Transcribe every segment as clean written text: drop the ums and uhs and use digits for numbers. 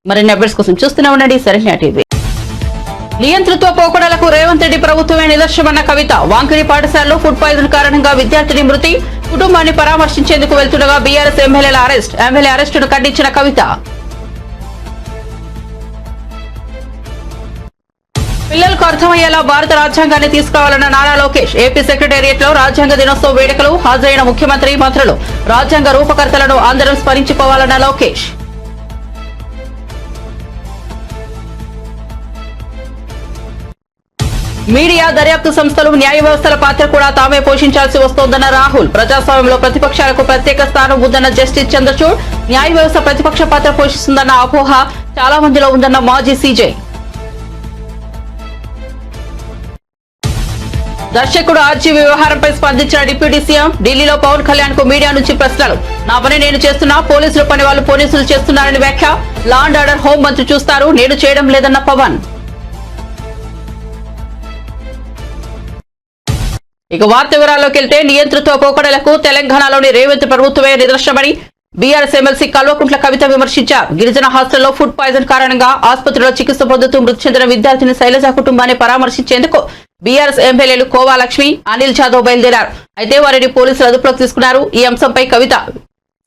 మరిన్ని అప్డేట్స్ కోసం చూస్తూనే ఉండండి శరణ్య టీవీ. నియంతృత్వ పోకడలకు రేవంత్ రెడ్డి ప్రభుత్వమే నిదర్శనమన్న కవిత. వాంకిడి పాఠశాలలో ఫుడ్ పాయిజన్ కారణంగా విద్యార్థిని మృతి. కుటుంబాన్ని పరామర్శించేందుకు వెళ్తుండగా బీఆర్ఎస్ ఎమ్మెల్యేల అరెస్ట్. ఎమ్మెల్యే అరెస్టును ఖండించిన కవిత. పిల్లలకు అర్థమయ్యేలా భారత రాజ్యాంగాన్ని తీసుకురావాలన్న నారా లోకేష్. ఏపీ సెక్రటేరియట్ లో రాజ్యాంగ దినోత్సవ వేడుకలు హాజరైన ముఖ్యమంత్రి మంత్రులు. రాజ్యాంగ రూపకర్తలను అందరం స్మరించుకోవాలన్న లోకేష్. మీడియా దర్యాప్తు సంస్థలు న్యాయ వ్యవస్థల పాత్ర కూడా తామే పోషించాల్సి వస్తోందన్న రాహుల్. ప్రజాస్వామ్యంలో ప్రతిపక్షాలకు ప్రత్యేక స్థానం ఉందన్న జస్టిస్ చంద్రచూడ్. న్యాయ వ్యవస్థ ప్రతిపక్ష పాత్ర పోషిస్తుందన్న అపోహ చాలా మందిలో ఉందన్న మాజీ సీజే. దర్శకుడు ఆర్జీ వ్యవహారంపై స్పందించిన డిప్యూటీ సీఎం. ఢిల్లీలో పవన్ కళ్యాణ్ కు మీడియా నుంచి ప్రశ్నలు. నా పని నేను చేస్తున్నా, పోలీసుల పని వాళ్ళు పోలీసులు చేస్తున్నారని వ్యాఖ్య. లా అండ్ ఆర్డర్ హోం మంత్రి చూస్తారు, నేను చేయడం లేదన్న పవన్. ఇక వార్త వివరాల్లోకి వెళ్తే నియంతృత్వ పోకడలకు తెలంగాణలోని రేవంత్ ప్రభుత్వమే నిదర్శనమని బీఆర్ఎస్ ఎమ్మెల్సీ కల్వకుంట్ల కవిత విమర్శించారు. గిరిజన హాస్టల్లో ఫుడ్ పాయిజన్ కారణంగా ఆసుపత్రిలో చికిత్స పొందుతూ మృతి చెందిన విద్యార్థిని శైలజ కుటుంబాన్ని పరామర్శించేందుకు బీఆర్ఎస్ ఎమ్మెల్యేలు కోవాలక్ష్మి, అనిల్ జాదవ్ బయలుదేరారు. అయితే వారిని పోలీసులు అదుపులోకి తీసుకున్నారు. ఈ అంశంపై కవిత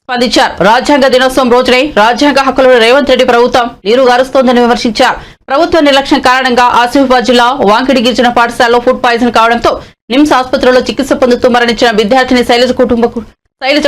స్పందించారు. రాజ్యాంగ దినోత్సవం రోజునే రాజ్యాంగ హక్కులను రేవంత్ రెడ్డి ప్రభుత్వం నీరుగారుస్తోందని విమర్శించారు. ప్రభుత్వ నిర్లక్ష్యం కారణంగా ఆసిఫాబాద్ జిల్లా వాంకిడి గిరిజన పాఠశాలలో ఫుడ్ పాయిజన్ కావడంతో నిమ్స్ ఆసుపత్రిలో చికిత్స పొందుతూ మరణించిన విద్యార్థిని శైలజ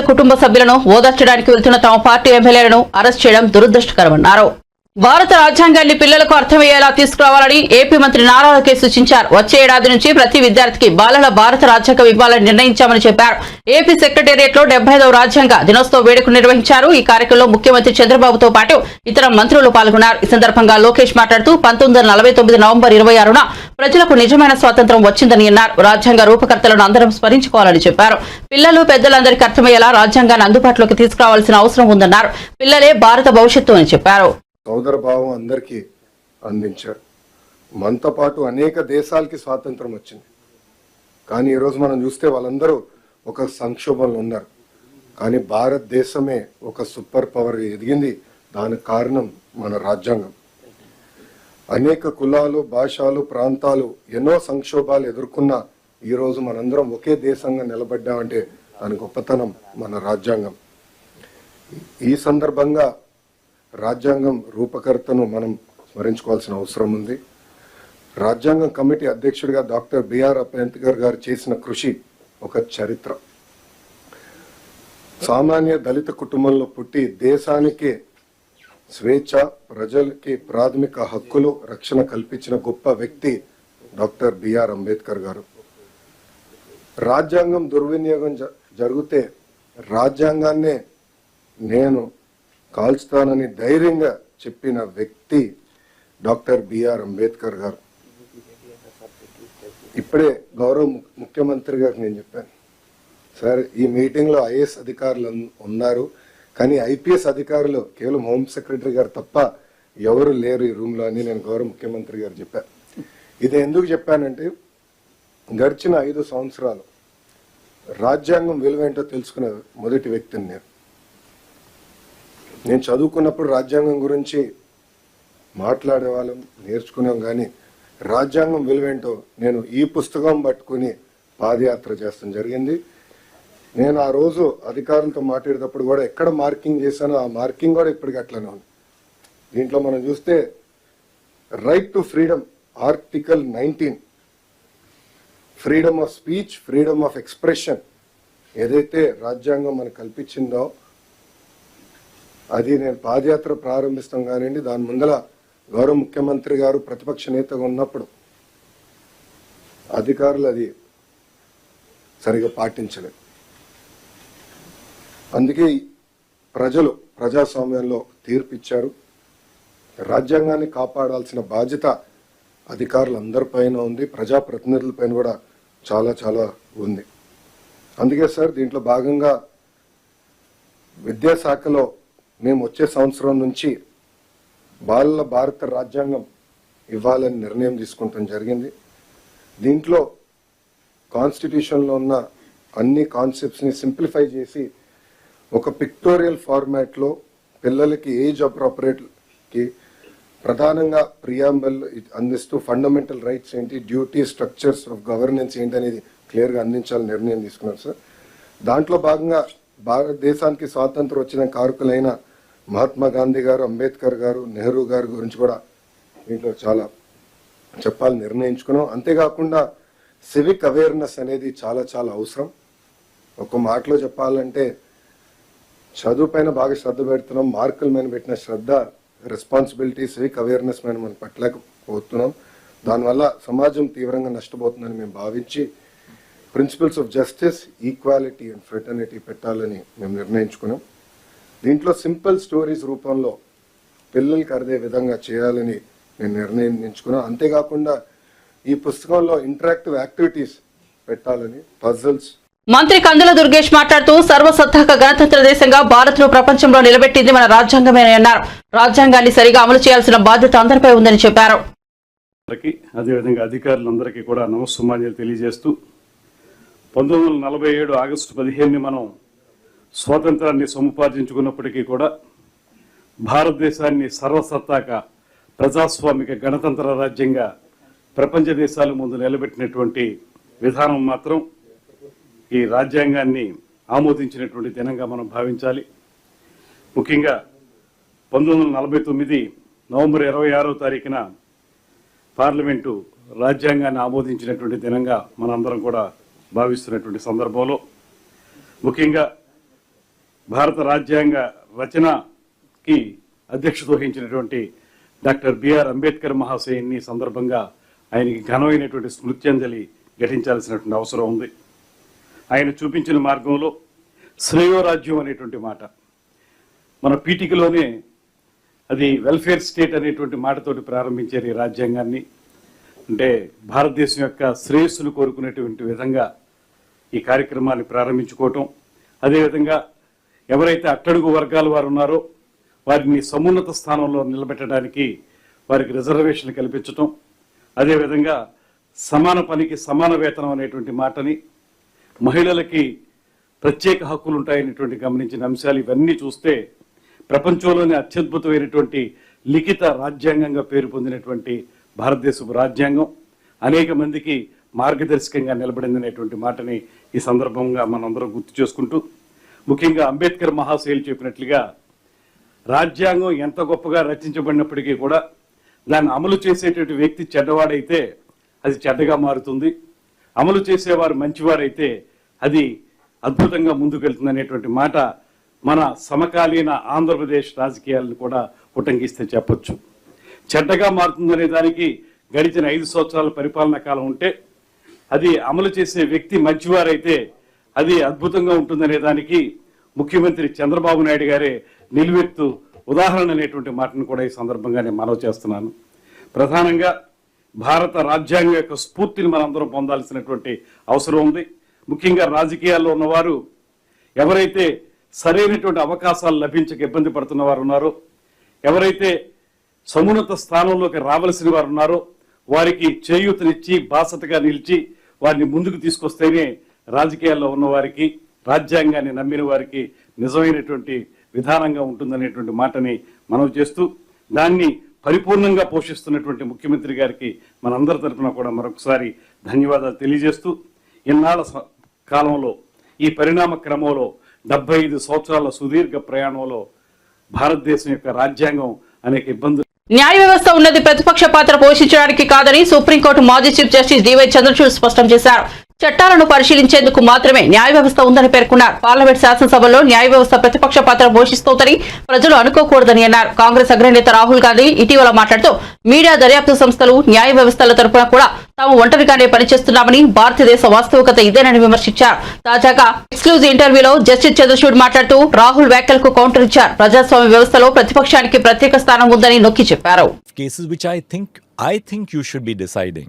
కుటుంబ సభ్యులను ఓదార్చడానికి వెళ్తున్న తమ పార్టీ ఎమ్మెల్యేలను అరెస్ట్ చేయడం దురదృష్టకరమన్నారు. భారత రాజ్యాంగాన్ని పిల్లలకు అర్థమయ్యేలా తీసుకురావాలని ఏపీ మంత్రి నారా లోకేష్ సూచించారు. వచ్చే ఏడాది నుంచి ప్రతి విద్యార్థికి బాలల భారత రాజ్యాంగం ఇవ్వాలని నిర్ణయించామని చెప్పారు. ఏపీ సెక్రటేరియట్ లో 75వ రాజ్యాంగ దినోత్సవ వేడుకలు నిర్వహించారు. ఈ కార్యక్రమంలో ముఖ్యమంత్రి చంద్రబాబుతో పాటు ఇతర మంత్రులు పాల్గొన్నారు. ఈ సందర్భంగా లోకేష్ మాట్లాడుతూ 1949 నవంబర్ 26న ప్రజలకు నిజమైన స్వాతంత్ర్యం వచ్చిందని అన్నారు. రాజ్యాంగ రూపకర్తలను అందరం స్మరించుకోవాలని చెప్పారు. పిల్లలు పెద్దలందరికీ అర్థమయ్యేలా రాజ్యాంగాన్ని అందుబాటులోకి తీసుకురావాల్సిన అవసరం ఉందన్నారు. పిల్లలే భారత భవిష్యత్తు అని చెప్పారు. సోదర భావం అందరికీ అందించారు. మనతో పాటు అనేక దేశాలకి స్వాతంత్రం వచ్చింది. కానీ ఈరోజు మనం చూస్తే వాళ్ళందరూ ఒక సంక్షోభంలో ఉన్నారు. కానీ భారతదేశమే ఒక సూపర్ పవర్ ఎదిగింది. దానికి కారణం మన రాజ్యాంగం. అనేక కులాలు, భాషలు, ప్రాంతాలు ఎన్నో సంక్షోభాలు ఎదుర్కొన్న ఈరోజు మనందరం ఒకే దేశంగా నిలబడ్డామంటే దాని గొప్పతనం మన రాజ్యాంగం. ఈ సందర్భంగా రాజ్యాంగం రూపకర్తను మనం స్మరించుకోవాల్సిన అవసరం ఉంది. రాజ్యాంగం కమిటీ అధ్యక్షుడిగా డాక్టర్ బిఆర్ అంబేద్కర్ గారు చేసిన కృషి ఒక చరిత్ర. సామాన్య దళిత కుటుంబంలో పుట్టి దేశానికి స్వేచ్ఛ, ప్రజలకి ప్రాథమిక హక్కులు, రక్షణ కల్పించిన గొప్ప వ్యక్తి డాక్టర్ బిఆర్ అంబేద్కర్ గారు. రాజ్యాంగం దుర్వినియోగం జరిగితే రాజ్యాంగాన్నే నేను కాల్చుతానని ధైర్యంగా చెప్పిన వ్యక్తి డాక్టర్ బిఆర్ అంబేద్కర్ గారు. ఇప్పుడే గౌరవ ముఖ్యమంత్రి గారికి నేను చెప్పాను, సార్ ఈ మీటింగ్ లో ఐఏఎస్ అధికారులు ఉన్నారు, కానీ ఐపీఎస్ అధికారులు కేవలం హోమ్ సెక్రటరీ గారు తప్ప ఎవరు లేరు ఈ రూమ్ లో అని నేను గౌరవ ముఖ్యమంత్రి గారు చెప్పాను. ఇది ఎందుకు చెప్పానంటే గడిచిన 5 సంవత్సరాలు రాజ్యాంగం విలువేంటో తెలుసుకున్న మొదటి వ్యక్తిని నేను చదువుకున్నప్పుడు రాజ్యాంగం గురించి మాట్లాడేవాళ్ళం, నేర్చుకున్నాం. కానీ రాజ్యాంగం విలువేంటో నేను ఈ పుస్తకం పట్టుకుని పాదయాత్ర చేస్తాం జరిగింది. నేను ఆ రోజు అధికారులతో మాట్లాడేటప్పుడు కూడా ఎక్కడ మార్కింగ్ చేశానో ఆ మార్కింగ్ కూడా ఇప్పటికీ అట్లనే ఉంది. దీంట్లో మనం చూస్తే right to freedom article 19, freedom of speech, freedom of expression ఏదైతే రాజ్యాంగం మనకు కల్పించిందో అది నేను పాదయాత్ర ప్రారంభిస్తాం కానివ్వండి, దాని ముందల గౌరవ ముఖ్యమంత్రి గారు ప్రతిపక్ష నేతగా ఉన్నప్పుడు అధికారులు అది సరిగా పాటించలేదు. అందుకే ప్రజలు ప్రజాస్వామ్యంలో తీర్పిచ్చారు. రాజ్యాంగాన్ని కాపాడాల్సిన బాధ్యత అధికారులందరిపైన ఉంది, ప్రజాప్రతినిధులపైన కూడా చాలా చాలా ఉంది. అందుకే సార్ దీంట్లో భాగంగా విద్యాశాఖలో మేము వచ్చే సంవత్సరం నుంచి బాలల భారత రాజ్యాంగం ఇవ్వాలని నిర్ణయం తీసుకుంటాం జరిగింది. దీంట్లో కాన్స్టిట్యూషన్లో ఉన్న అన్ని కాన్సెప్ట్స్ని సింప్లిఫై చేసి ఒక పిక్టోరియల్ ఫార్మాట్లో పిల్లలకి ఏజ్ అప్రోప్రియేట్ కి ప్రధానంగా ప్రియాంబల్ అందిస్తూ ఫండమెంటల్ రైట్స్ ఏంటి, డ్యూటీ, స్ట్రక్చర్స్ ఆఫ్ గవర్నెన్స్ ఏంటి అనేది క్లియర్గా అందించాలని నిర్ణయం తీసుకున్నారు సార్. దాంట్లో భాగంగా భారతదేశానికి స్వాతంత్రం వచ్చిన కారకులైన మహాత్మా గాంధీ గారు, అంబేద్కర్ గారు, నెహ్రూ గారి గురించి కూడా దీంట్లో చాలా చెప్పాలని నిర్ణయించుకున్నాం. అంతేకాకుండా సివిక్ అవేర్నెస్ అనేది చాలా చాలా అవసరం. ఒక మాటలో చెప్పాలంటే చదువు పైన బాగా శ్రద్ధ పెడుతున్నాం, మార్కుల మీద పెట్టిన శ్రద్ధ, రెస్పాన్సిబిలిటీ, సివిక్ అవేర్నెస్ మీద మనం పట్టలేకపోతున్నాం. దానివల్ల సమాజం తీవ్రంగా నష్టపోతుందని మేము భావించి principles of justice, equality and fraternity పెట్టాలని మేము నిర్ణయించుకున్నాం. దీంట్లో సింపుల్ స్టోరీస్ రూపంలో పిల్లలకి అర్థే విధంగా చేయాలని నేను నిర్ణయించుకున్నాను. అంతేకాకుండా ఈ పుస్తకంలో ఇంటరాక్టివ్ యాక్టివిటీస్ పెట్టాలని, పజిల్స్. మంత్రి కందుల దుర్గేష్ మాట్లాడుతూ సర్వసత్తాక గణతంత్ర దేశంగా భారత్ ను ప్రపంచంలో నిలబెట్టింది మన రాజ్యాంగమేనని అన్నారు. రాజ్యాంగాన్ని సరిగా అమలు చేయాల్సిన బాధ్యత అందరిపై ఉందని చెప్పారు. అదేవిధంగా అధికారులందరికీ కూడా నమస్సుమాన్యాలు తెలియజేస్తూ 1947 ఆగస్టు 15 మనం స్వాతంత్రాన్ని సముపార్జించుకున్నప్పటికీ కూడా భారతదేశాన్ని సర్వసత్తాక ప్రజాస్వామిక గణతంత్ర రాజ్యంగా ప్రపంచ దేశాల ముందు నిలబెట్టినటువంటి విధానం మాత్రం ఈ రాజ్యాంగాన్ని ఆమోదించినటువంటి దినంగా మనం భావించాలి. ముఖ్యంగా 1949 నవంబర్ 26వ తారీఖున పార్లమెంటు రాజ్యాంగాన్ని ఆమోదించినటువంటి దినంగా మనందరం కూడా భావిస్తున్నటువంటి సందర్భంలో ముఖ్యంగా భారత రాజ్యాంగ రచనకి అధ్యక్షత వహించినటువంటి డాక్టర్ బిఆర్ అంబేద్కర్ మహాశయుని సందర్భంగా ఆయనకి ఘనమైనటువంటి స్మృత్యంజలి ఘటించాల్సినటువంటి అవసరం ఉంది. ఆయన చూపించిన మార్గంలో శ్రేయోరాజ్యం అనేటువంటి మాట మన పీఠికలోనే అది వెల్ఫేర్ స్టేట్ అనేటువంటి మాటతోటి ప్రారంభించారు ఈ రాజ్యాంగాన్ని. అంటే భారతదేశం యొక్క శ్రేయస్సును కోరుకునేటువంటి విధంగా ఈ కార్యక్రమాన్ని ప్రారంభించుకోవటం, అదేవిధంగా ఎవరైతే అట్టడుగు వర్గాల వారు ఉన్నారో వారిని సమున్నత స్థానంలో నిలబెట్టడానికి వారికి రిజర్వేషన్లు కల్పించటం, అదేవిధంగా సమాన పనికి సమాన వేతనం అనేటువంటి మాటని, మహిళలకి ప్రత్యేక హక్కులు ఉంటాయనేటువంటి గమనించిన అంశాలు ఇవన్నీ చూస్తే ప్రపంచంలోనే అత్యద్భుతమైనటువంటి లిఖిత రాజ్యాంగంగా పేరు పొందినటువంటి భారతదేశపు రాజ్యాంగం అనేక మందికి మార్గదర్శకంగా నిలబడిందనేటువంటి మాటని ఈ సందర్భంగా మనందరం గుర్తు చేసుకుంటూ, ముఖ్యంగా అంబేద్కర్ మహాశయులు చెప్పినట్లుగా రాజ్యాంగం ఎంత గొప్పగా రచించబడినప్పటికీ కూడా దాన్ని అమలు చేసేటువంటి వ్యక్తి చెడ్డవాడైతే అది చెడ్డగా మారుతుంది, అమలు చేసేవారు మంచివారైతే అది అద్భుతంగా ముందుకెళ్తుంది అనేటువంటి మాట మన సమకాలీన ఆంధ్రప్రదేశ్ రాజకీయాలను కూడా ఉటంకిస్తే చెప్పొచ్చు. చెడ్డగా మారుతుందనే దానికి గడిచిన 5 సంవత్సరాల పరిపాలనా కాలం ఉంటే అది అమలు చేసే వ్యక్తి మంచివారైతే అది అద్భుతంగా ఉంటుందనే దానికి ముఖ్యమంత్రి చంద్రబాబు నాయుడు గారే నిలువెత్తు ఉదాహరణ అనేటువంటి మాటను కూడా ఈ సందర్భంగా నేను మనవి చేస్తున్నాను. ప్రధానంగా భారత రాజ్యాంగం యొక్క స్ఫూర్తిని మనందరం పొందాల్సినటువంటి అవసరం ఉంది. ముఖ్యంగా రాజకీయాల్లో ఉన్నవారు ఎవరైతే సరైనటువంటి అవకాశాలు లభించక ఇబ్బంది పడుతున్న వారు ఉన్నారో, ఎవరైతే సమున్నత స్థానంలోకి రావాల్సిన వారు ఉన్నారో వారికి చేయూతనిచ్చి బాసటగా నిలిచి వారిని ముందుకు తీసుకొస్తేనే రాజకీయాల్లో ఉన్న వారికి, రాజ్యాంగాన్ని నమ్మిన వారికి నిజమైనటువంటి విధానంగా ఉంటుందనేటువంటి మాటని మనం చేస్తూ దాన్ని పరిపూర్ణంగా పోషిస్తున్నటువంటి ముఖ్యమంత్రి గారికి మనందరి తరఫున కూడా మరొకసారి ధన్యవాదాలు తెలియజేస్తూ, ఇన్నాళ్ల కాలంలో ఈ పరిణామ క్రమంలో 75 సంవత్సరాల సుదీర్ఘ ప్రయాణంలో భారతదేశం యొక్క రాజ్యాంగం అనేక ఇబ్బందులు. న్యాయ వ్యవస్థ ఉన్నది ప్రతిపక్ష పాత్ర పోషించడానికి కాదని సుప్రీంకోర్టు మాజీ చీఫ్ జస్టిస్ డివై చంద్రచూడ్ స్పష్టం చేశారు. చట్టాలను పరిశీలించేందుకు మాత్రమే న్యాయ వ్యవస్థ ఉందని పేర్కొన్నారు. పార్లమెంట్ శాసనసభలో న్యాయ వ్యవస్థ ప్రతిపక్ష పాత్ర పోషిస్తోందని ప్రజలు అనుకోకూడదని అన్నారు. కాంగ్రెస్ అగ్రనేత రాహుల్ గాంధీ ఇటీవల మాట్లాడుతూ మీడియా దర్యాప్తు సంస్థలు న్యాయ వ్యవస్థల తరపున కూడా తాము ఒంటరిగానే పనిచేస్తున్నామని, భారతదేశ వాస్తవికత ఇదేనని విమర్శించారు. తాజాగా ఎక్స్క్లూజివ్ ఇంటర్వ్యూలో జస్టిస్ చంద్రచూడ్ మాట్లాడుతూ రాహుల్ వ్యాఖ్యలకు కౌంటర్ ఇచ్చారు. ప్రజాస్వామ్య వ్యవస్థలో ప్రతిపక్షానికి ప్రత్యేక స్థానం ఉందని నొక్కి చెప్పారు. Cases which I think you should be deciding.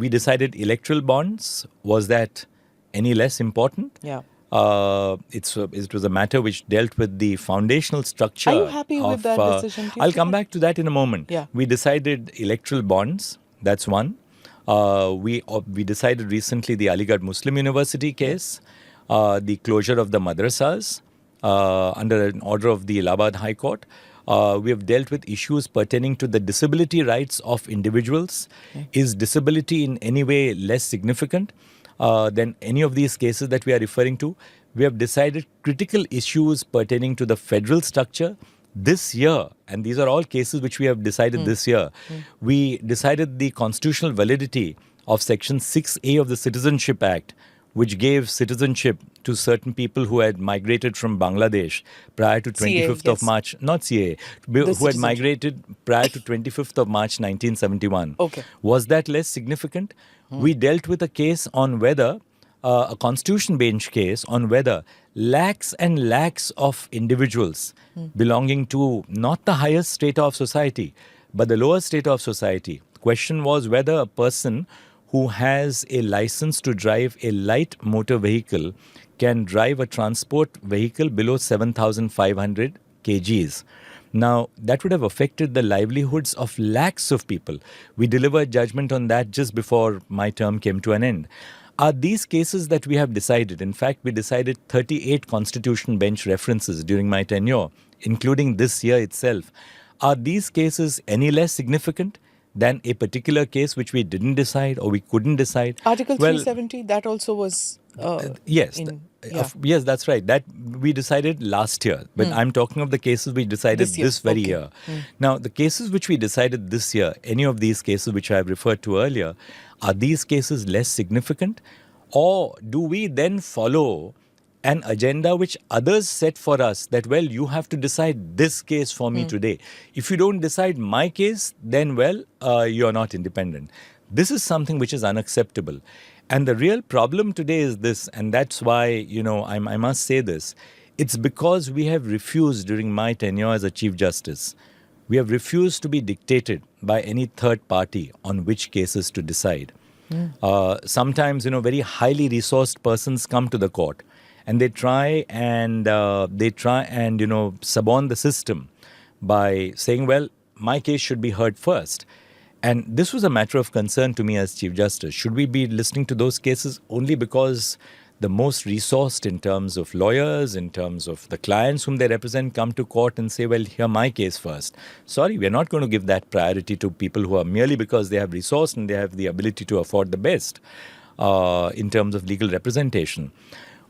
We decided electoral bonds. Was that any less important? Yeah. It was a matter which dealt with the foundational structure. Are you happy with that decision? I'll come back to that in a moment. Yeah. We decided electoral bonds. That's one. We decided recently the Aligarh Muslim University case, the closure of the madrasas under an order of the Allahabad High Court. We have dealt with issues pertaining to the disability rights of individuals. Is disability in any way less significant than any of these cases that we are referring to? We have decided critical issues pertaining to the federal structure. This year, and these are all cases which we have decided this year, we decided the constitutional validity of Section 6A of the Citizenship Act, which gave citizenship to certain people who had migrated from Bangladesh prior to 25th of yes. March, not CA, who had citizenship. migrated prior to 25th of March 1971. Okay. Was that less significant? We dealt with a case on whether, a constitution bench case on whether lakhs and lakhs of individuals belonging to not the highest strata of society, but the lower strata of society. Question was whether a person who has a license to drive a light motor vehicle can drive a transport vehicle below 7,500 kgs. Now, that would have affected the livelihoods of lakhs of people. We delivered judgment on that just before my term came to an end. Are these cases that we have decided? In fact, we decided 38 constitution bench references during my tenure, including this year itself. Are these cases any less significant than a particular case which we didn't decide or we couldn't decide? Article Well, 370, that also was. Yes, yeah. yes, that's right. That we decided last year, but I'm talking of the cases we decided This this, year, very okay. year. Now, the cases which we decided this year, any of these cases which I have referred to earlier, are these cases less significant, or do we then follow an agenda which others set for us that, well, you have to decide this case for me today. If you don't decide my case, then, well, you're not independent. This is something which is unacceptable. And the real problem today is this, and that's why, I must say this. It's because we have refused during my tenure as a Chief Justice. We have refused to be dictated by any third party on which cases to decide. Sometimes, very highly resourced persons come to the court and they try and suborn the system by saying, well, my case should be heard first. And this was a matter of concern to me as Chief Justice. Should we be listening to those cases only because the most resourced in terms of lawyers, in terms of the clients whom they represent, come to court and say, well, hear my case first? Sorry, we're not going to give that priority to people who are merely because they have resource and they have the ability to afford the best in terms of legal representation.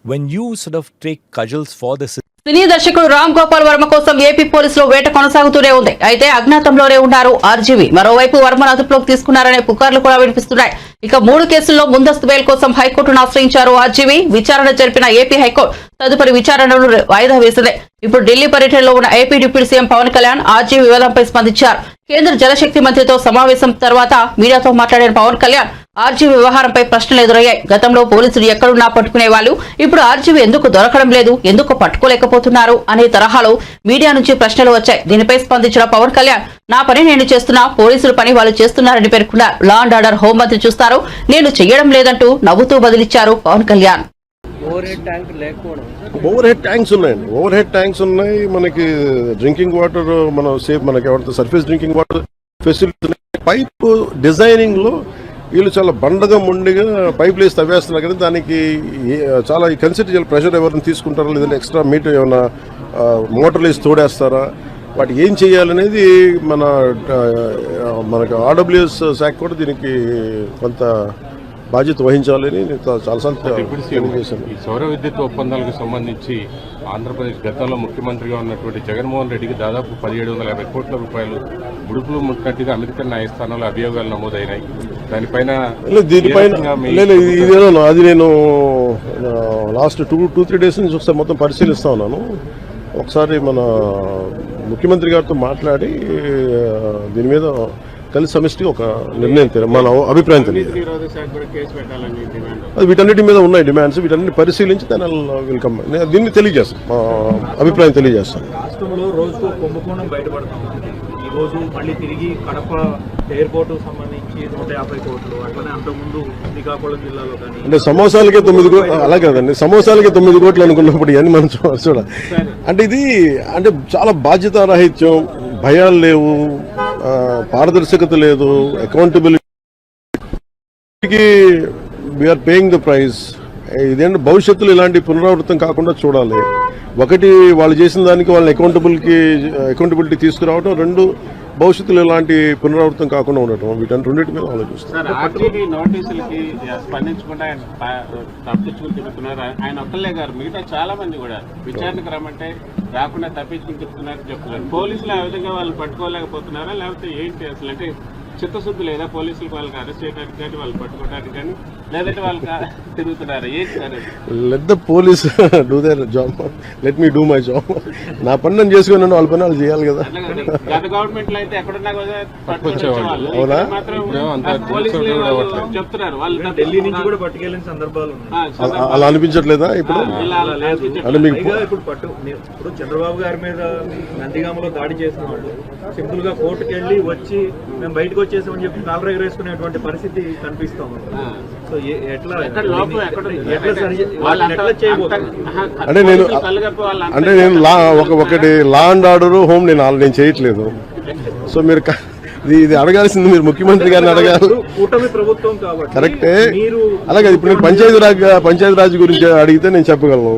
When you sort of take cudgels for the system, సినీ దర్శకుడు రామ్ గోపాల్ వర్మ కోసం AP పోలీసులు వేట కొనసాగుతూనే ఉంది. అయితే అజ్ఞాతంలోనే ఉన్నారు RGV. మరోవైపు వర్మను అదుపులోకి తీసుకున్నారనే పుకార్లు కూడా వినిపిస్తున్నాయి. ఇక 3 కేసుల్లో ముందస్తు బెయిల్ కోసం హైకోర్టును ఆశ్రయించారు ఆర్జీవి. విచారణ జరిపిన ఏపీ హైకోర్టు తదుపరి విచారణను వాయిదా వేసింది. ఇప్పుడు ఢిల్లీ పర్యటనలో ఉన్న AP deputy CM Pawan Kalyan RGV వివాదంపై స్పందించారు. కేంద్ర జలశక్తి మంత్రితో సమావేశం తర్వాత మీడియాతో మాట్లాడిన పవన్ కళ్యాణ్ ఆర్జీవి వ్యవహారంపై ప్రశ్నలు ఎదురయ్యాయి. గతంలో పోలీసులు ఎక్కడున్నా పట్టుకునే వాళ్ళు, ఇప్పుడు ఆర్జీవి ఎందుకు దొరకడం లేదు, ఎందుకు పట్టుకోలేకపోతున్నారు అనే తరహాలో మీడియా నుంచి ప్రశ్నలు వచ్చాయి. దీనిపై స్పందించిన పవన్ కళ్యాణ్, నా పని నేను చేస్తున్నా, పోలీసుల పని వాళ్ళు చేస్తున్నారని పేర్కొన్నారు. లా అండ్ ఆర్డర్ హోంమంత్రి చూస్తారు, నేను చెయ్యడం లేదంటూ నవ్వుతూ బదిలిచ్చారు Pawan Kalyan. Overhead tanks ఉన్నాయి, మనకి డ్రింకింగ్ వాటర్ మనకి ఎవరితో surface drinking water facility. Pipe designing లో వీళ్ళు చాలా బండగా ముండిగా పైపులు వేసి తవ్వేస్తున్నారు కదా, దానికి చాలా కన్సిడర్ చేయాలి. ప్రెషర్ ఎవరిని తీసుకుంటారా, లేదంటే ఎక్స్ట్రా మీటర్ ఏమైనా మోటార్లు వేసి తోడేస్తారా, వాటి ఏం చేయాలనేది మనకు ఆర్డబ్ల్యూఎస్ శాఖ కూడా దీనికి కొంత బాధ్యత వహించాలని చాలాసార్లు చేశాను. ఈ సౌర విద్యుత్ ఒప్పందాలకు సంబంధించి ఆంధ్రప్రదేశ్ గతంలో ముఖ్యమంత్రిగా ఉన్నటువంటి జగన్మోహన్ రెడ్డికి దాదాపు 1750 కోట్ల రూపాయలు ముడుపులు ముట్టినట్టుగా అమెరికన్ న్యాయస్థానంలో అభియోగాలు నమోదైనాయి. దీనిపైన అది నేను లాస్ట్ 2-3 డేస్ నుంచి ఒకసారి మొత్తం పరిశీలిస్తా ఉన్నాను. ఒకసారి మన ముఖ్యమంత్రి గారితో మాట్లాడి దీని మీద కలిసి సమిష్టి ఒక నిర్ణయం మన అభిప్రాయం తెలియదు. అది వీటన్నిటి మీద ఉన్నాయి డిమాండ్స్, వీటన్నిటి పరిశీలించి వెల్కమ్ దీన్ని తెలియజేస్తాం, మా అభిప్రాయం తెలియజేస్తాం. రాష్ట్రంలో రోజుకు కుంభకోణం బయటపడుతుంది. ఈ రోజు మళ్ళీ తిరిగి కడప ఎయిర్పోర్ట్ సంబంధించి 150 కోట్లు, అట్లనే అంతకుముందు శ్రీకాకుళం జిల్లాలో కానీ అంటే సమోసాలకే 9 కోట్లు, అలా కదండి, సమోసాలకే 9 కోట్లు అనుకున్నప్పుడు ఇవన్నీ మనం చూడాలి. అంటే ఇది అంటే చాలా బాధ్యతారాహిత్యం, భయాలు లేవు, పారదర్శకత లేదు, accountability. We are paying the price. ఇదేంటి భవిష్యత్తులో ఇలాంటి పునరావృతం కాకుండా చూడాలి. ఒకటి వాళ్ళు చేసిన దానికి వాళ్ళని అకౌంటబిలిటీ తీసుకురావడం, రెండు భవిష్యత్తులో ఇలాంటి పునరావృతం కాకుండా ఉండటం, వీటన్ని రెండింటి మీద ఆలోచిస్తారు. సార్, ఆర్టీవీ నోటీసులకి స్పందించకుండా ఆయన తప్పించుకుని తిరుగుతున్నారు. ఆయన ఒక్కళ్ళే గారు, మిగతా చాలా మంది కూడా విచారణకు రమ్మంటే రాకుండా తప్పించుకుని తిరుగుతున్నారని చెప్తున్నారు. పోలీసులు ఆ విధంగా వాళ్ళు పట్టుకోలేకపోతున్నారా, లేకపోతే ఏంటి అసలు? అంటే చిత్తశుద్ధి లేదా పోలీసులకు వాళ్ళకి అరెస్ట్ చేయడానికి కానీ వాళ్ళు పట్టుకోవడానికి కానీ, లేదంటే వాళ్ళకి తిరుగుతున్నారా, ఏంటి sir? Let the police do their job, let me do my job. నా పని నేను చేసుకున్నాను, వాళ్ళ పని వాళ్ళు చేయాలి కదా. గత గవర్నమెంట్ లో అయితే ఎక్కడున్నా కూడా పట్టుకొచ్చేవాళ్ళు. అవునా? మాత్రం చెప్తున్నారు వాళ్ళు ఢిల్లీ నుంచి కూడా పట్టుకెళ్ళిన సందర్భాలు ఉన్నాయి. అలా అనిపించట్లేదా ఇప్పుడు? అంటే మీకు ఇప్పుడు చంద్రబాబు గారి మీద నందిగామలో దాడి చేసిన వాళ్ళు సింపుల్ గా కోర్టుకు వెళ్ళి వచ్చి మేము బయటకు వచ్చేసామని చెప్పి కాలర్ ఎగరేసుకునేటువంటి పరిస్థితి కనిపిస్తాం. సో ఎట్లా అంటే నేను ఒకటి లా అండ్ ఆర్డర్ హోమ్ నేను చేయట్లేదు. సో మీరు ఇది అడగాల్సింది మీరు ముఖ్యమంత్రి గారిని అడగాలి. కూటమి ప్రభుత్వం కాబట్టి కరెక్టే. అలాగే ఇప్పుడు నేను పంచాయతీరాజ్ గురించి అడిగితే నేను చెప్పగలను.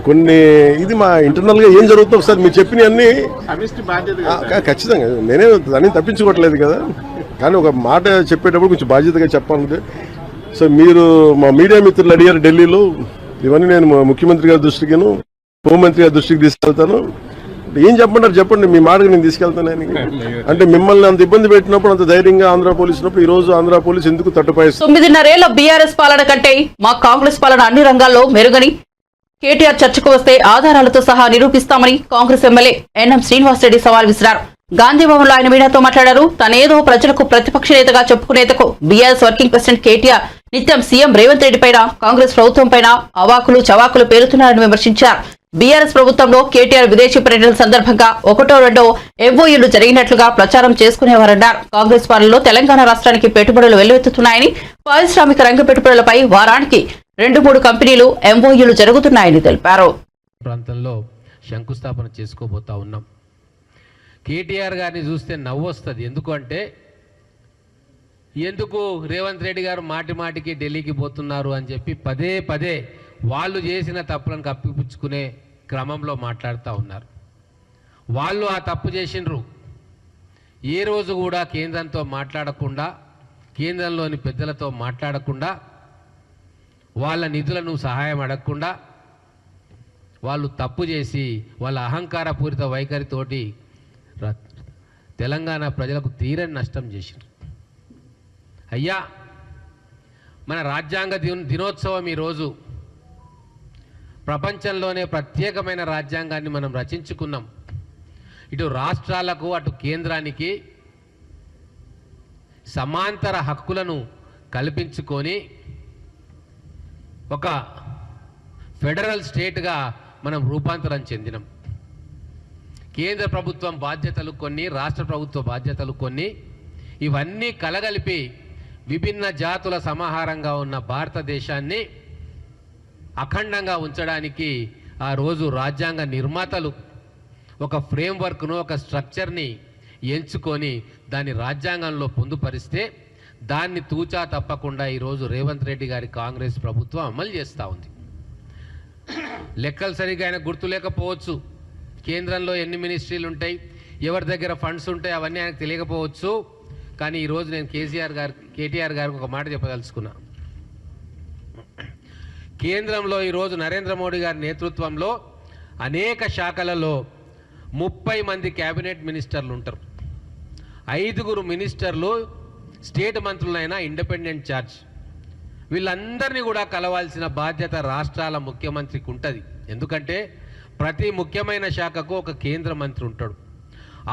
కొన్ని ఇది మా ఇంటర్నల్ గా ఏం జరుగుతుందో ఒకసారి మీరు చెప్పినవన్నీ ఖచ్చితంగా నేనే దాన్ని తప్పించుకోవట్లేదు కదా, కానీ ఒక మాట చెప్పేటప్పుడు కొంచెం బాధ్యతగా చెప్పాలంటే. సో మీరు మా మీడియా మిత్రులు అడిగారు ఢిల్లీలో, ఇవన్నీ నేను ముఖ్యమంత్రి గారి దృష్టికిను హోంమంత్రి గారి దృష్టికి తీసుకెళ్తాను. ఏం చెప్పంటారు చెప్పండి, మీ మాటకు నేను తీసుకెళ్తాను. అంటే మిమ్మల్ని అంత ఇబ్బంది పెట్టినప్పుడు, అంత ధైర్యంగా ఆంధ్ర పోలీసు ఉన్నప్పుడు ఈ రోజు ఆంధ్ర పోలీసు ఎందుకు తట్టుపాయిస్తుంది? 9.5 ఏళ్ల బీఆర్ఎస్ పాలన కంటే మా కాంగ్రెస్ పాలన అన్ని రంగాల్లో మెరుగని కేటీఆర్ చర్చకు వస్తే ఆధారాలతో సహా నిరూపిస్తామని కాంగ్రెస్ ఎమ్మెల్యే ఎన్ఎం శ్రీనివాసరెడ్డి సవాల్ విసిరారు. గాంధీభవన్లో ఆయన మీడియాతో మాట్లాడారు. తనేదో ప్రజలకు ప్రతిపక్ష నేతగా చెప్పుకునేందుకు బీఆర్ఎస్ వర్కింగ్ ప్రెసిడెంట్ కేటీఆర్ నిత్యం సీఎం రేవంత్ రెడ్డి పైన, కాంగ్రెస్ ప్రభుత్వం పైన అవాకులు చవాకులు పేరుతున్నారని విమర్శించారు. బీఆర్ఎస్ ప్రభుత్వంలో కేటీఆర్ విదేశీ పర్యటన సందర్భంగా 1-2 ఎంఓయూలు జరిగినట్లుగా ప్రచారం చేసుకునేవారన్నారు. కాంగ్రెస్ పాలనలో తెలంగాణ రాష్ట్రానికి పెట్టుబడులు వెల్లువెత్తుతున్నాయని, పారిశ్రామిక రంగ పెట్టుబడులపై వారానికి 2-3 కంపెనీలు ఎంఓయూలు జరుగుతున్నాయని తెలిపారు. ప్రాంతంలో శంకుస్థాపన చేసుకోబోతా ఉన్నాం. కేటీఆర్ గారిని చూస్తే నవ్వొస్తుంది. ఎందుకు రేవంత్ రెడ్డి గారు మాటికి ఢిల్లీకి పోతున్నారు అని చెప్పి పదే వాళ్ళు చేసిన తప్పులను కప్పిపుచ్చుకునే క్రమంలో మాట్లాడుతూ ఉన్నారు. వాళ్ళు ఆ తప్పు చేసినరు. ఏ రోజు కూడా కేంద్రంతో మాట్లాడకుండా, కేంద్రంలోని పెద్దలతో మాట్లాడకుండా, వాళ్ళ నిధులను సహాయం అడగకుండా వాళ్ళు తప్పు చేసి వాళ్ళ అహంకారపూరిత వైఖరితోటి తెలంగాణ ప్రజలకు తీరని నష్టం చేసిండ్రు. అయ్యా, మన రాజ్యాంగ దినోత్సవం ఈరోజు. ప్రపంచంలోనే ప్రత్యేకమైన రాజ్యాంగాన్ని మనం రచించుకున్నాం. ఇటు రాష్ట్రాలకు అటు కేంద్రానికి సమాంతర హక్కులను కల్పించుకొని ఒక ఫెడరల్ స్టేట్గా మనం రూపాంతరం చెందినాం. కేంద్ర ప్రభుత్వం బాధ్యతలు కొన్ని, రాష్ట్ర ప్రభుత్వ బాధ్యతలు కొన్ని, ఇవన్నీ కలగలిపి విభిన్న జాతుల సమాహారంగా ఉన్న భారతదేశాన్ని అఖండంగా ఉంచడానికి ఆ రోజు రాజ్యాంగ నిర్మాతలు ఒక ఫ్రేమ్వర్క్ను, ఒక స్ట్రక్చర్ని ఎంచుకొని దాన్ని రాజ్యాంగంలో పొందుపరిస్తే దాన్ని తూచా తప్పకుండా ఈరోజు రేవంత్ రెడ్డి గారి కాంగ్రెస్ ప్రభుత్వం అమలు చేస్తూ ఉంది. లెక్కలు సరిగ్గా ఆయన గుర్తు లేకపోవచ్చు, కేంద్రంలో ఎన్ని మినిస్ట్రీలు ఉంటాయి, ఎవరి దగ్గర ఫండ్స్ ఉంటాయి, అవన్నీ ఆయనకు తెలియకపోవచ్చు. కానీ ఈరోజు నేను కేటీఆర్ గారికి ఒక మాట చెప్పదలుచుకున్నా. కేంద్రంలో ఈరోజు నరేంద్ర మోడీ గారి నేతృత్వంలో అనేక శాఖలలో 30 మంది క్యాబినెట్ మినిస్టర్లు ఉంటారు. 5 మినిస్టర్లు స్టేట్ మంత్రులైనా ఇండిపెండెంట్ ఛార్జ్. వీళ్ళందరినీ కూడా కలవాల్సిన బాధ్యత రాష్ట్రాల ముఖ్యమంత్రికి ఉంటుంది. ఎందుకంటే ప్రతి ముఖ్యమైన శాఖకు ఒక కేంద్ర మంత్రి ఉంటాడు.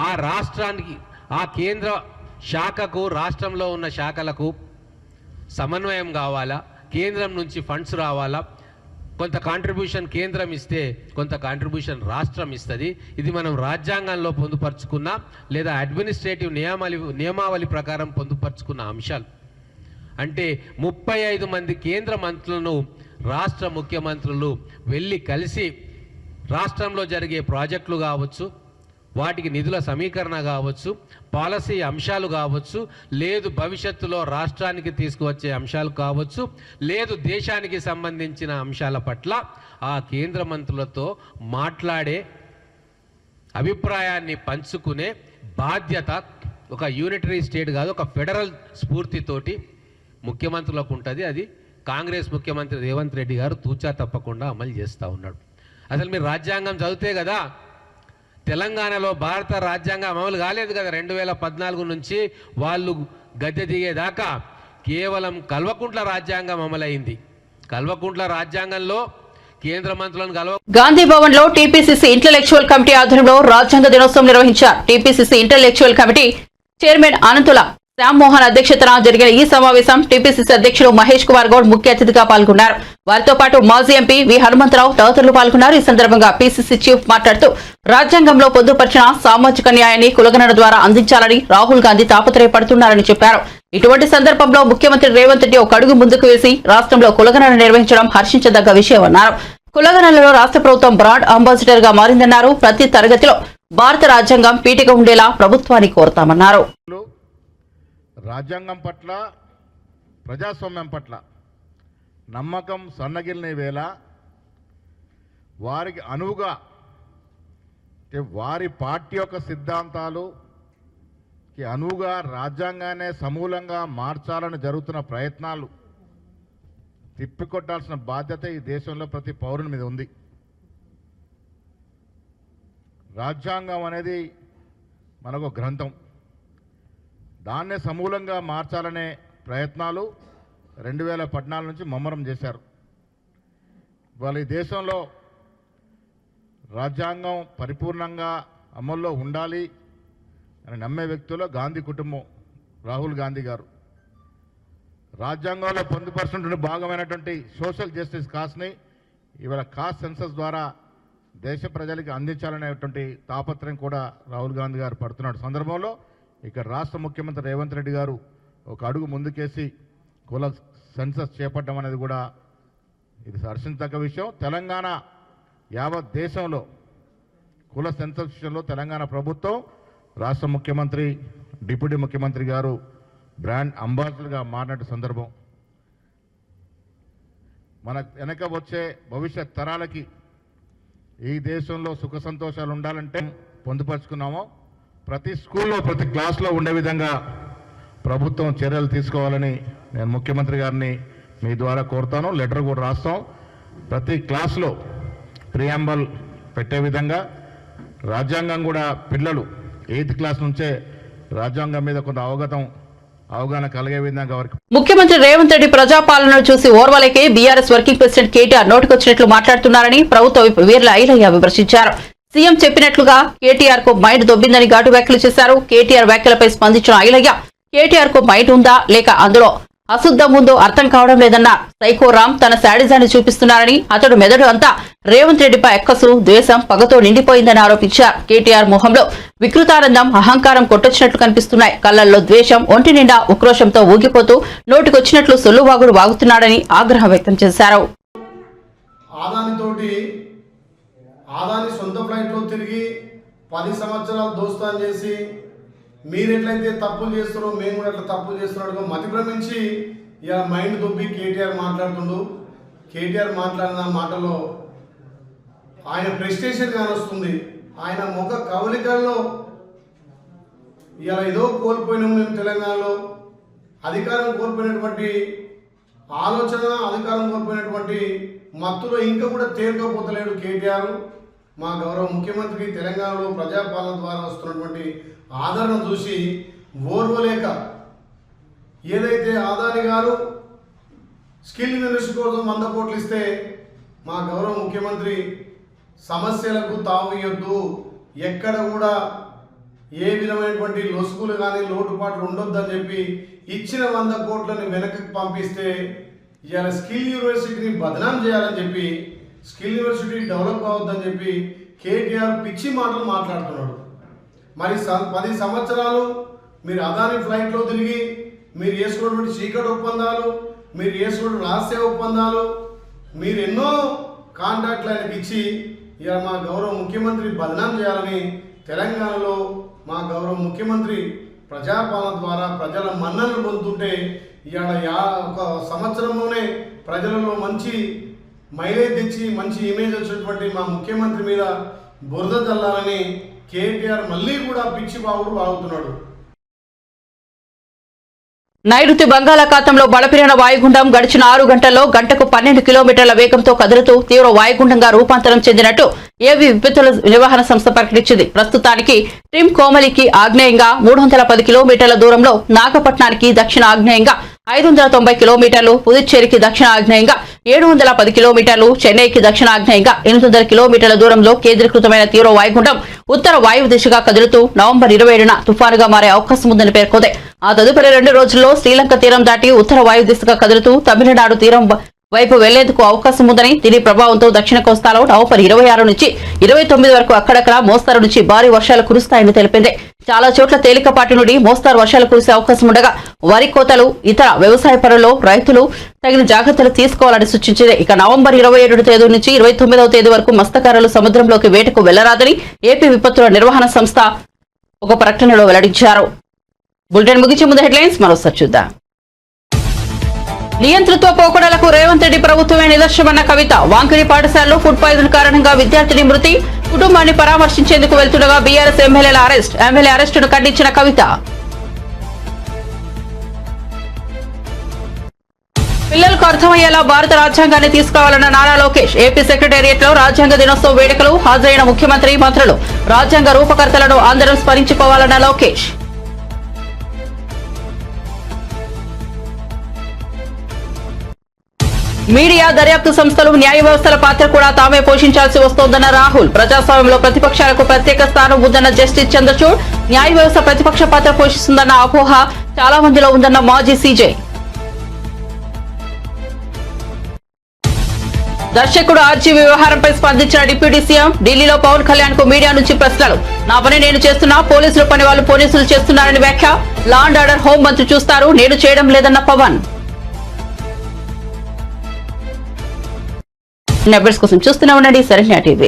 ఆ రాష్ట్రానికి, ఆ కేంద్ర శాఖకు రాష్ట్రంలో ఉన్న శాఖలకు సమన్వయం కావాలా, కేంద్రం నుంచి ఫండ్స్ రావాలా, కొంత కాంట్రిబ్యూషన్ కేంద్రం ఇస్తే కొంత కాంట్రిబ్యూషన్ రాష్ట్రం ఇస్తుంది. ఇది మనం రాజ్యాంగంలో పొందుపరుచుకున్న లేదా అడ్మినిస్ట్రేటివ్ నియమావళి ప్రకారం పొందుపరుచుకున్న అంశాలు. అంటే 35 మంది కేంద్ర మంత్రులను రాష్ట్ర ముఖ్యమంత్రులు వెళ్ళి కలిసి రాష్ట్రంలో జరిగే ప్రాజెక్టులు కావచ్చు, వాటికి నిధుల సమీకరణ కావచ్చు, పాలసీ అంశాలు కావచ్చు, లేదు భవిష్యత్తులో రాష్ట్రానికి తీసుకువచ్చే అంశాలు కావచ్చు, లేదు దేశానికి సంబంధించిన అంశాల పట్ల ఆ కేంద్ర మంత్రులతో మాట్లాడే, అభిప్రాయాన్ని పంచుకునే బాధ్యత ఒక యూనిటరీ స్టేట్ కాదు, ఒక ఫెడరల్ స్ఫూర్తితోటి ముఖ్యమంత్రులకు ఉంటుంది. అది కాంగ్రెస్ ముఖ్యమంత్రి రేవంత్ రెడ్డి గారు తూచా తప్పకుండా అమలు చేస్తూ ఉన్నాడు. అసలు మీరు రాజ్యాంగం చదివితే కదా, తెలంగాణలో భారత రాజ్యాంగం అమలు కాలేదు కదా. 2014 నుంచి వాళ్ళు గద్దె దిగేదాకా కేవలం కల్వకుంట్ల రాజ్యాంగం అమలైంది. కల్వకుంట్ల రాజ్యాంగంలో కేంద్ర మంత్రులను గాంధీ భవన్ లో టీపీసీసీ ఇంటలెక్చువల్ కమిటీ ఆధ్వర్యంలో రాజ్యాంగ దినోత్సవం నిర్వహించారు. TPCC intellectual committee chairman Ananthula Shyammohan అధ్యక్షతన జరిగిన ఈ సమావేశం టీపీసీసీ అధ్యక్షుడు మహేష్ కుమార్ గౌడ్ ముఖ్య అతిథిగా పాల్గొన్నారు. వారితో పాటు మాజీ ఎంపీ వి హనుమంతరావు తదితరులు పాల్గొన్నారు. ఈ సందర్భంగా పీసీసీ చీఫ్ మాట్లాడుతూ రాజ్యాంగంలో పొందుపరిచిన సామాజిక న్యాయాన్ని కులగణన ద్వారా అందించాలని రాహుల్ గాంధీ తాపత్రయపడుతున్నారని చెప్పారు. ఇటువంటి సందర్భంలో ముఖ్యమంత్రి రేవంత్ రెడ్డి ఒక అడుగు ముందుకు వేసి రాష్ట్రంలో కులగణన నిర్వహించడం హర్షించదగ్గ విషయమన్నారు. కులగణనలో రాష్ట్ర ప్రభుత్వం బ్రాండ్ అంబాసిడర్ గా మారిందన్నారు. ప్రతి తరగతిలో భారత రాజ్యాంగం పీఠిక ఉండేలా ప్రభుత్వాన్ని కోరతామన్నారు. రాజ్యాంగం పట్ల, ప్రజాస్వామ్యం పట్ల నమ్మకం సన్నగిలిన వేళ వారికి అనువుగా వారి పార్టీ యొక్క సిద్ధాంతాలుకి అనువుగా రాజ్యాంగాన్ని సమూలంగా మార్చాలని జరుగుతున్న ప్రయత్నాలు తిప్పికొట్టాల్సిన బాధ్యత ఈ దేశంలో ప్రతి పౌరుని మీద ఉంది. రాజ్యాంగం అనేది మనకు గ్రంథం, దాన్నే సమూలంగా మార్చాలనే ప్రయత్నాలు 2014 నుంచి ముమ్మరం చేశారు. ఇవాళ ఈ దేశంలో రాజ్యాంగం పరిపూర్ణంగా అమల్లో ఉండాలి అని నమ్మే వ్యక్తుల్లో గాంధీ కుటుంబం, రాహుల్ గాంధీ గారు. రాజ్యాంగంలో పొందుపరిచినటువంటి భాగమైనటువంటి సోషల్ జస్టిస్ కాస్ట్ని ఇవాళ కాస్ట్ సెన్సస్ ద్వారా దేశ ప్రజలకి అందించాలనేటువంటి తాపత్రయం కూడా రాహుల్ గాంధీ గారు పడుతున్నాడు. సందర్భంలో ఇక్కడ రాష్ట్ర ముఖ్యమంత్రి రేవంత్ రెడ్డి గారు ఒక అడుగు ముందుకేసి కుల సెన్సస్ చేపట్టడం అనేది కూడా ఇది హర్షించదగ్గ విషయం. తెలంగాణ యావత్ దేశంలో కుల సెన్సస్ విషయంలో తెలంగాణ ప్రభుత్వం, రాష్ట్ర ముఖ్యమంత్రి, డిప్యూటీ ముఖ్యమంత్రి గారు బ్రాండ్ అంబాసిడర్గా మారినట్టు సందర్భం. మన వెనక వచ్చే భవిష్యత్ తరాలకి ఈ దేశంలో సుఖ సంతోషాలు ఉండాలంటే పొందుపరుచుకున్నామో ప్రతి స్కూల్లో, ప్రతి క్లాస్లో ఉండే విధంగా ప్రభుత్వం చర్యలు తీసుకోవాలని నేను ముఖ్యమంత్రి గారిని మీ ద్వారా కోరుతాను. లెటర్ కూడా రాస్తాం. ప్రతి క్లాస్లో ప్రియాంబల్ పెట్టే విధంగా రాజ్యాంగం కూడా పిల్లలు 8th క్లాస్ నుంచే రాజ్యాంగం మీద కొంత అవగాహన కలిగే విధంగా వారికి. ముఖ్యమంత్రి రేవంత్ రెడ్డి ప్రజాపాలనను చూసి ఓర్వలేకే బీఆర్ఎస్ వర్కింగ్ ప్రెసిడెంట్ కేటీఆర్ నోటికొచ్చినట్లు మాట్లాడుతున్నారని ప్రభుత్వ వీర్ల ఐలయ్య విమర్శించారు. సీఎం చెప్పినట్లుగా కేటీఆర్ కు మైండ్ దొబ్బిందని ఘాటు వ్యాఖ్యలు చేశారు. కేటీఆర్ వ్యాఖ్యలపై స్పందించిన ఐలయ్య కేటీఆర్ కు మైండ్ ఉందా లేక అందులో అశుద్ధం ఉందో అర్థం కావడం లేదన్నారు. సైకోరామ్ తన శాడిజాన్ని చూపిస్తున్నారని, అతడు మెదడు అంతా రేవంత్ రెడ్డిపై అక్కసులు, ద్వేషం, పగతో నిండిపోయిందని ఆరోపించారు. కేటీఆర్ మొహంలో వికృతానందం, అహంకారం కొట్టొచ్చినట్లు కనిపిస్తున్నాయి. కళ్లల్లో ద్వేషం, ఒంటి నిండా ఉక్రోషంతో ఊగిపోతూ నోటికొచ్చినట్లు సొల్లువాగుడు వాగుతున్నాడని ఆగ్రహం వ్యక్తం చేశారు. ఆదాని సొంత ఫ్లైట్లో తిరిగి 10 సంవత్సరాలు దోస్తాన్ చేసి మీరు ఎట్లయితే తప్పులు చేస్తారో మేము కూడా అట్లా తప్పులు చేస్తున్నాడు మతి భ్రమించి ఇలా మైండ్ దొబ్బి కేటీఆర్ మాట్లాడుతుండు. కేటీఆర్ మాట్లాడిన మాటలో ఆయన ప్రెస్టేషన్ కానొస్తుంది. ఆయన ముఖ కవలికల్లో ఇలా ఏదో కోల్పోయినాము మేము తెలంగాణలో, అధికారం కోల్పోయినటువంటి ఆలోచన, అధికారం కోల్పోయినటువంటి మత్తులో ఇంకా కూడా తేరుకోపోతలేడు కేటీఆర్. మా గౌరవ ముఖ్యమంత్రి తెలంగాణలో ప్రజాపాలన ద్వారా వస్తున్నటువంటి ఆదరణ చూసి ఓర్వలేక ఏదైతే ఆదాని గారు స్కిల్ యూనివర్సిటీ కోసం 100 కోట్లు ఇస్తే మా గౌరవ ముఖ్యమంత్రి సమస్యలకు తావు ఇవ్వద్దు, ఎక్కడ కూడా ఏ విధమైనటువంటి లొసుగులు కానీ లోటుపాట్లు ఉండొద్దని చెప్పి ఇచ్చిన 100 కోట్లని వెనక్కి పంపిస్తే ఇవాళ స్కిల్ యూనివర్సిటీని బదనాం చేయాలని చెప్పి, స్కిల్ యూనివర్సిటీ డెవలప్ అవ్వద్దని చెప్పి కేటీఆర్ పిచ్చి మాటలు మాట్లాడుతున్నాడు. మరి 10 సంవత్సరాలు మీరు అదాని ఫ్లైట్లో తిరిగి మీరు చేసుకున్నటువంటి చీకటి ఒప్పందాలు, మీరు చేసుకున్న రహస్య ఒప్పందాలు, మీరు ఎన్నో కాంట్రాక్ట్లు ఆయనకి ఇచ్చి ఇలా మా గౌరవ ముఖ్యమంత్రి బదనాం చేయాలని తెలంగాణలో మా గౌరవ ముఖ్యమంత్రి ప్రజాపాలన ద్వారా ప్రజల మన్ననలు పొందుతుంటే ఇవాళ ఒక సంవత్సరంలోనే ప్రజలలో మంచి మైలేజ్ తెచ్చి మంచి ఇమేజ్ వచ్చినటువంటి మా ముఖ్యమంత్రి మీద బురద చల్లాలని కేటీఆర్ మళ్ళీ కూడా పిచ్చి బాగుడు బాగుతున్నాడు. నైరుతి బంగాళాఖాతంలో బలపీడన వాయుగుండం గడిచిన 6 గంటల్లో గంటకు 12 కిలోమీటర్ల వేగంతో కదులుతూ తీవ్ర వాయుగుండంగా రూపాంతరం చెందినట్టు ఏవీ విపత్తుల నిర్వహణ సంస్థ ప్రకటించింది. ప్రస్తుతానికి ట్రిమ్ కోమలికి ఆగ్నేయంగా 310 కిలోమీటర్ల దూరంలో, నాగపట్నానికి దక్షిణ ఆగ్నేయంగా 590 కిలోమీటర్లు, పుదుచ్చేరికి దక్షిణ ఆగ్నేయంగా 710 కిలోమీటర్లు, చెన్నైకి దక్షిణ ఆగ్నేయంగా 800 కిలోమీటర్ల దూరంలో కేంద్రీకృతమైన తీవ్ర వాయుగుండం ఉత్తర వాయువు దిశగా కదులుతూ నవంబర్ 27న తుఫానుగా మారే అవకాశం ఉందని పేర్కొంది. ఆ తదుపరి 2 రోజుల్లో శ్రీలంక తీరం దాటి ఉత్తర వాయు దిశగా కదులుతూ తమిళనాడు తీరం వైపు వెళ్లేందుకు అవకాశం ఉందని, దీని ప్రభావంతో దక్షిణ కోస్తాలో నవంబర్ 26 నుంచి 29 వరకు అక్కడక్కడ మోస్తారు నుంచి భారీ వర్షాలు కురుస్తాయని తెలిపింది. చాలా చోట్ల తేలికపాటి నుండి మోస్తారు వర్షాలు కురిసే అవకాశం ఉండగా వరి కోతలు, ఇతర వ్యవసాయ పనుల్లో రైతులు తగిన జాగ్రత్తలు తీసుకోవాలని సూచించింది. ఇక నవంబర్ 27వ తేదీ నుంచి 29వ తేదీ వరకు మత్స్యకారులు సముద్రంలోకి వేటకు వెళ్లరాదని ఏపీ విపత్తుల నిర్వహణ సంస్థ ఒక ప్రకటనలో వెల్లడించారు. బులెటిన్ ముగించే ముందు హెడ్లైన్స్ మరోసారి చూద్దాం. నియంతృత్వ పోకడలకు రేవంత్ రెడ్డి ప్రభుత్వమే నిదర్శనమన్న కవిత. వాంకిడి పాఠశాలలో ఫుడ్ పాయిజన్ కారణంగా విద్యార్థిని మృతి. కుటుంబాన్ని పరామర్శించేందుకు వెళ్తుండగా బీఆర్ఎస్ ఎమ్మెల్యేల అరెస్ట్. ఎమ్మెల్యే అరెస్టును ఖండించిన కవిత. పిల్లలకు అర్థమయ్యేలా భారత రాజ్యాంగాన్ని తీసుకురావాలన్న నారా లోకేష్. ఏపీ సెక్రటేరియట్ లో రాజ్యాంగ దినోత్సవ వేడుకలు. హాజరైన ముఖ్యమంత్రి, మంత్రులు. రాజ్యాంగ రూపకర్తలను అందరం స్మరించుకోవాలన్న లోకేష్. మీడియా, దర్యాప్తు సంస్థలు, న్యాయ వ్యవస్థల పాత్ర కూడా తామే పోషించాల్సి వస్తోందన్న రాహుల్. ప్రజాస్వామ్యంలో ప్రతిపక్షాలకు ప్రత్యేక స్థానం ఉందన్న జస్టిస్ చంద్రచూడ్. న్యాయ వ్యవస్థ ప్రతిపక్ష పాత్ర పోషిస్తుందన్న అపోహ చాలా మందిలో ఉందన్న మాజీ సీజే. దర్శకుడు ఆర్జీ వ్యవహారంపై స్పందించిన డిప్యూటీ సీఎం. ఢిల్లీలో పవన్ కళ్యాణ్ కు మీడియా నుంచి ప్రశ్నలు. నా పని నేను చేస్తున్నా, పోలీసుల పని వాళ్ళు పోలీసులు చేస్తున్నారని వ్యాఖ్య. లా అండ్ ఆర్డర్ హోం మంత్రి చూస్తారు, నేను చేయడం లేదన్న పవన్. నెబర్స్ కోసం చూస్తూనే ఉండండి శరణ్య టీవీ.